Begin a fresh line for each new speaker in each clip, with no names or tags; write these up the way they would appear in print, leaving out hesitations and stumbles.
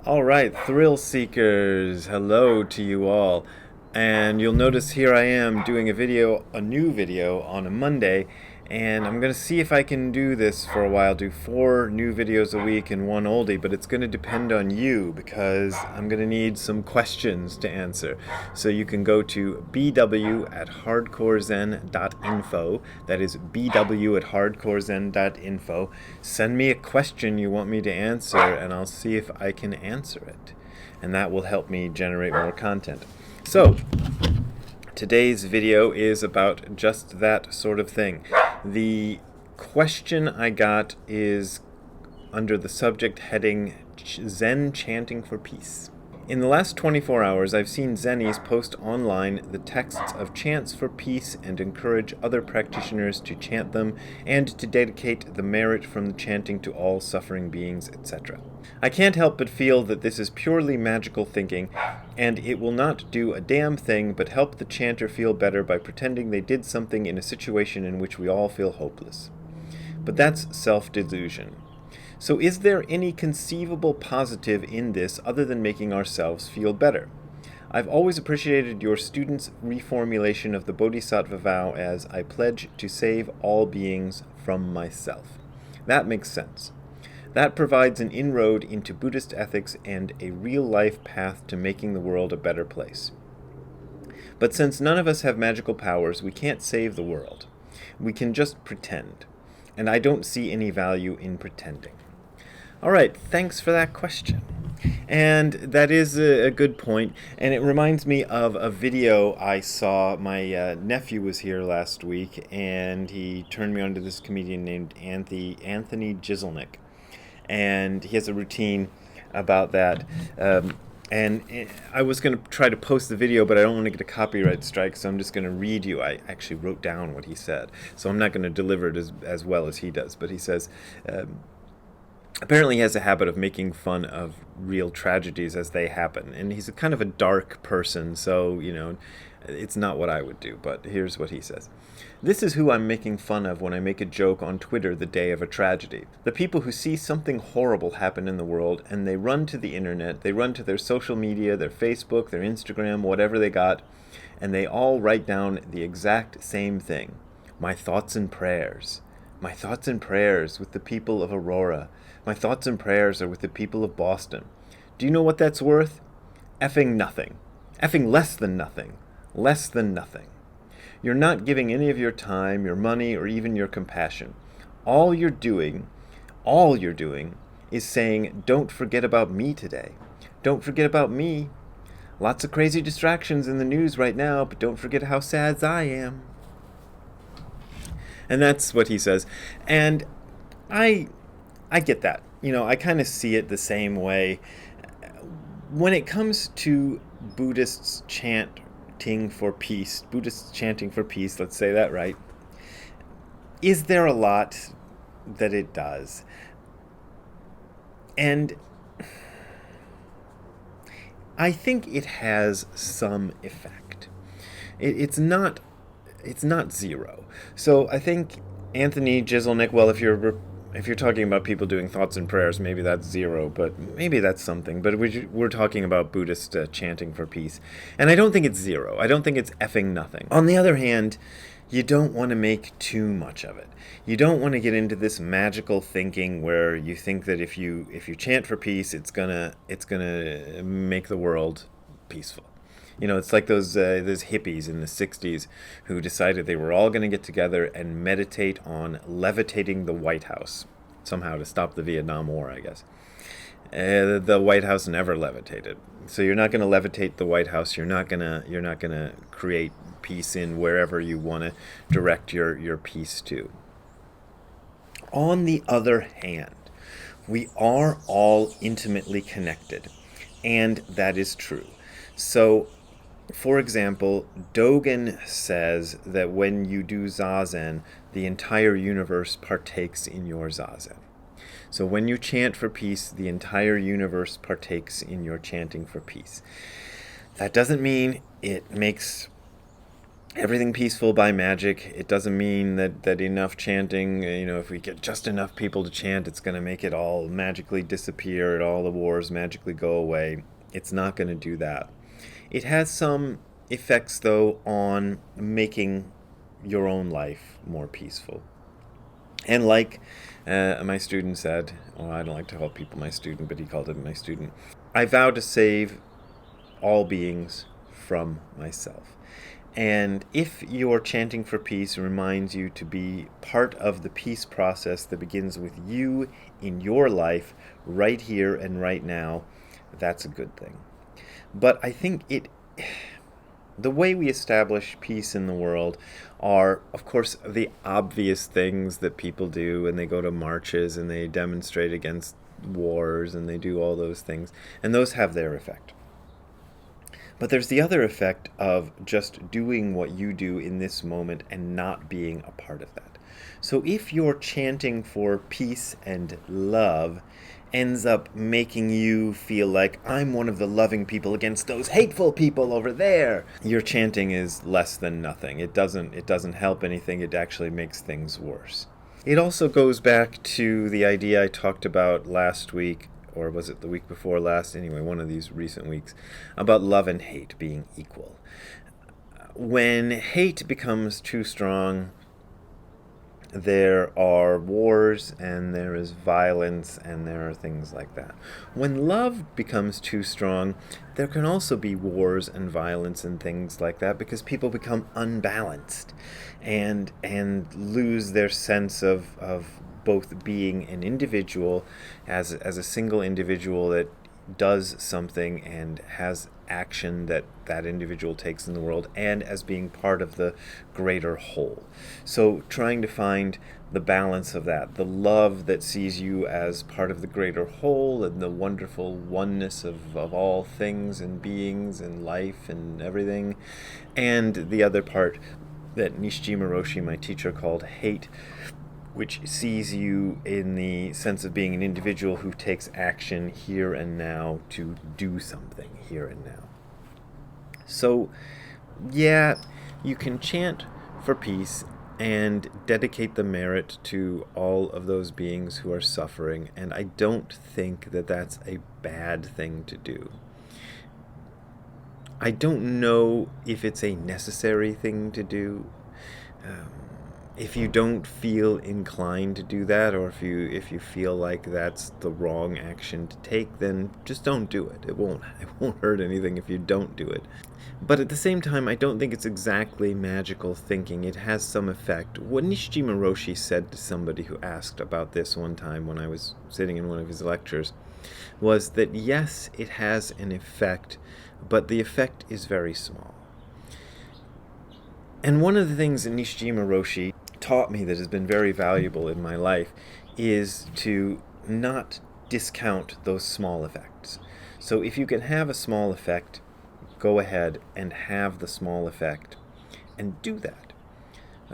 All right, thrill seekers, hello to you all. And you'll notice here I am doing a new video on a Monday, and I'm going to see if I can do this for a while, do 4 new videos a week and 1 oldie, but it's going to depend on you because I'm going to need some questions to answer. So you can go to bw@hardcorezen.info, that is bw@hardcorezen.info, send me a question you want me to answer, and I'll see if I can answer it. And that will help me generate more content. So, today's video is about just that sort of thing. The question I got is under the subject heading Zen Chanting for Peace. In the last 24 hours, I've seen Zennies post online the texts of chants for peace and encourage other practitioners to chant them and to dedicate the merit from the chanting to all suffering beings, etc. I can't help but feel that this is purely magical thinking, and it will not do a damn thing but help the chanter feel better by pretending they did something in a situation in which we all feel hopeless. But that's self-delusion. So is there any conceivable positive in this other than making ourselves feel better? I've always appreciated your students' reformulation of the Bodhisattva vow as I pledge to save all beings from myself. That makes sense. That provides an inroad into Buddhist ethics and a real-life path to making the world a better place. But since none of us have magical powers, we can't save the world. We can just pretend. And I don't see any value in pretending. All right, thanks for that question. And that is a good point, and it reminds me of a video I saw. My nephew was here last week, and he turned me on to this comedian named Anthony Jeselnik, and he has a routine about that. And I was going to try to post the video, but I don't want to get a copyright strike, so I'm just going to read you. I actually wrote down what he said, so I'm not going to deliver it as well as he does. But he says, apparently he has a habit of making fun of real tragedies as they happen. And he's a kind of a dark person, so, it's not what I would do. But here's what he says. This is who I'm making fun of when I make a joke on Twitter the day of a tragedy. The people who see something horrible happen in the world and they run to the internet, they run to their social media, their Facebook, their Instagram, whatever they got, and they all write down the exact same thing. My thoughts and prayers. My thoughts and prayers with the people of Aurora. My thoughts and prayers are with the people of Boston. Do you know what that's worth? Effing nothing. Effing less than nothing. Less than nothing. You're not giving any of your time, your money, or even your compassion. All you're doing is saying, don't forget about me today. Don't forget about me. Lots of crazy distractions in the news right now, but don't forget how sad I am. And that's what he says. And I get that. I kind of see it the same way. When it comes to Buddhists chanting for peace, let's say that right, is there a lot that it does? And I think it has some effect. It's not zero. So I think Anthony Jeselnik, well, if you're talking about people doing thoughts and prayers, maybe that's zero, but maybe that's something. But we're talking about Buddhist chanting for peace. And I don't think it's zero. I don't think it's effing nothing. On the other hand, you don't want to make too much of it. You don't want to get into this magical thinking where you think that if you chant for peace, it's gonna make the world peaceful. It's like those hippies in the 60s who decided they were all going to get together and meditate on levitating the White House, somehow to stop the Vietnam War, I guess. The White House never levitated. So you're not going to levitate the White House. You're not going to create peace in wherever you want to direct your peace to. On the other hand, we are all intimately connected, and that is true. So, for example, Dogen says that when you do Zazen, the entire universe partakes in your Zazen. So when you chant for peace, the entire universe partakes in your chanting for peace. That doesn't mean it makes everything peaceful by magic. It doesn't mean that enough chanting, if we get just enough people to chant, it's going to make it all magically disappear and all the wars magically go away. It's not going to do that. It has some effects, though, on making your own life more peaceful. And like my student said, well, I don't like to call people my student, but he called it my student, I vow to save all beings from myself. And if your chanting for peace reminds you to be part of the peace process that begins with you in your life, right here and right now, that's a good thing. But I think the way we establish peace in the world are, of course, the obvious things that people do, and they go to marches and they demonstrate against wars and they do all those things, and those have their effect. But there's the other effect of just doing what you do in this moment and not being a part of that. So if you're chanting for peace and love ends up making you feel like I'm one of the loving people against those hateful people over there, your chanting is less than nothing. It doesn't help anything. It actually makes things worse. It also goes back to the idea I talked about last week, or was it the week before last? Anyway, one of these recent weeks, about love and hate being equal. When hate becomes too strong, there are wars and there is violence and there are things like that. When love becomes too strong, there can also be wars and violence and things like that, because people become unbalanced and lose their sense of both being an individual as a single individual that does something and has action that individual takes in the world, and as being part of the greater whole. So trying to find the balance of that, the love that sees you as part of the greater whole and the wonderful oneness of all things and beings and life and everything, and the other part that Nishijima Roshi, my teacher, called hate, which sees you in the sense of being an individual who takes action here and now to do something here and now. So, yeah, you can chant for peace and dedicate the merit to all of those beings who are suffering, and I don't think that that's a bad thing to do. I don't know if it's a necessary thing to do. If you don't feel inclined to do that, or if you feel like that's the wrong action to take, then just don't do it. It won't hurt anything if you don't do it. But at the same time, I don't think it's exactly magical thinking. It has some effect. What Nishijima Roshi said to somebody who asked about this one time when I was sitting in one of his lectures was that yes, it has an effect, but the effect is very small. And one of the things that Nishijima Roshi taught me that has been very valuable in my life is to not discount those small effects. So if you can have a small effect, go ahead and have the small effect and do that.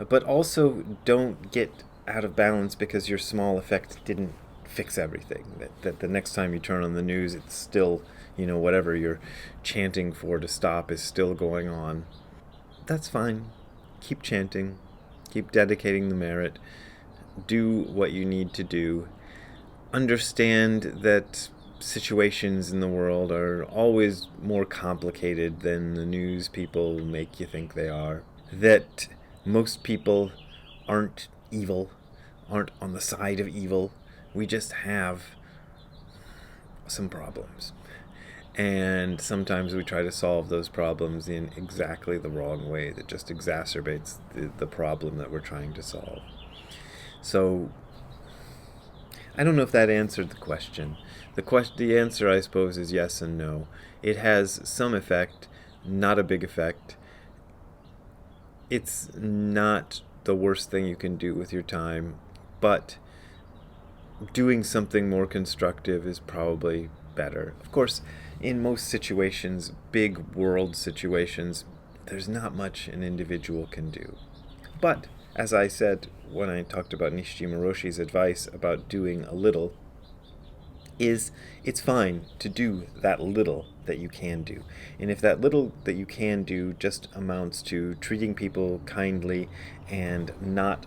But also don't get out of balance because your small effect didn't fix everything. That the next time you turn on the news, it's still, whatever you're chanting for to stop is still going on. That's fine. Keep chanting. Keep dedicating the merit. Do what you need to do. Understand that situations in the world are always more complicated than the news people make you think they are. That most people aren't evil, aren't on the side of evil. We just have some problems. And sometimes we try to solve those problems in exactly the wrong way that just exacerbates the problem that we're trying to solve. So, I don't know if that answered the question. The answer, I suppose, is yes and no. It has some effect, not a big effect. It's not the worst thing you can do with your time, but doing something more constructive is probably better. Of course, in most situations, big world situations, there's not much an individual can do. But, as I said when I talked about Nishijima Roshi's advice about doing a little, is it's fine to do that little that you can do. And if that little that you can do just amounts to treating people kindly and not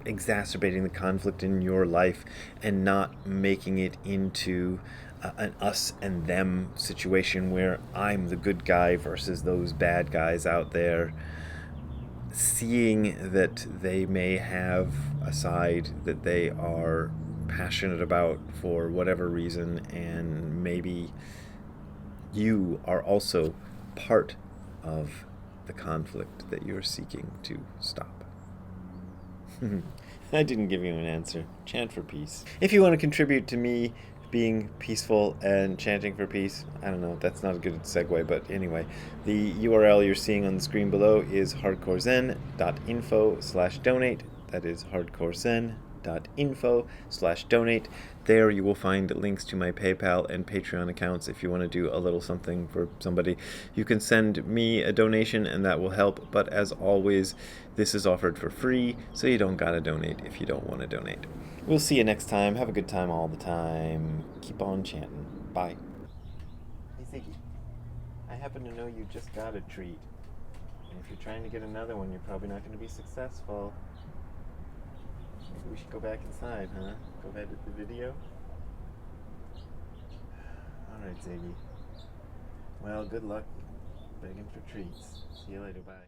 exacerbating the conflict in your life and not making it into an us and them situation where I'm the good guy versus those bad guys out there, seeing that they may have a side that they are passionate about for whatever reason, and maybe you are also part of the conflict that you're seeking to stop. I didn't give you an answer. Chant for peace. If you want to contribute to me being peaceful and chanting for peace, I don't know, that's not a good segue, but anyway, the URL you're seeing on the screen below is hardcorezen.info/donate. That is hardcorezen.info/donate. There you will find links to my PayPal and Patreon accounts if you want to do a little something for somebody. You can send me a donation and that will help, but as always, this is offered for free, so you don't gotta donate if you don't want to donate. We'll see you next time. Have a good time all the time. Keep on chanting. Bye. Hey Ziggy, I happen to know you just got a treat. And if you're trying to get another one, you're probably not going to be successful. Maybe we should go back inside, huh? Go ahead with the video. Alright, Ziggy. Well, good luck begging for treats. See you later. Bye.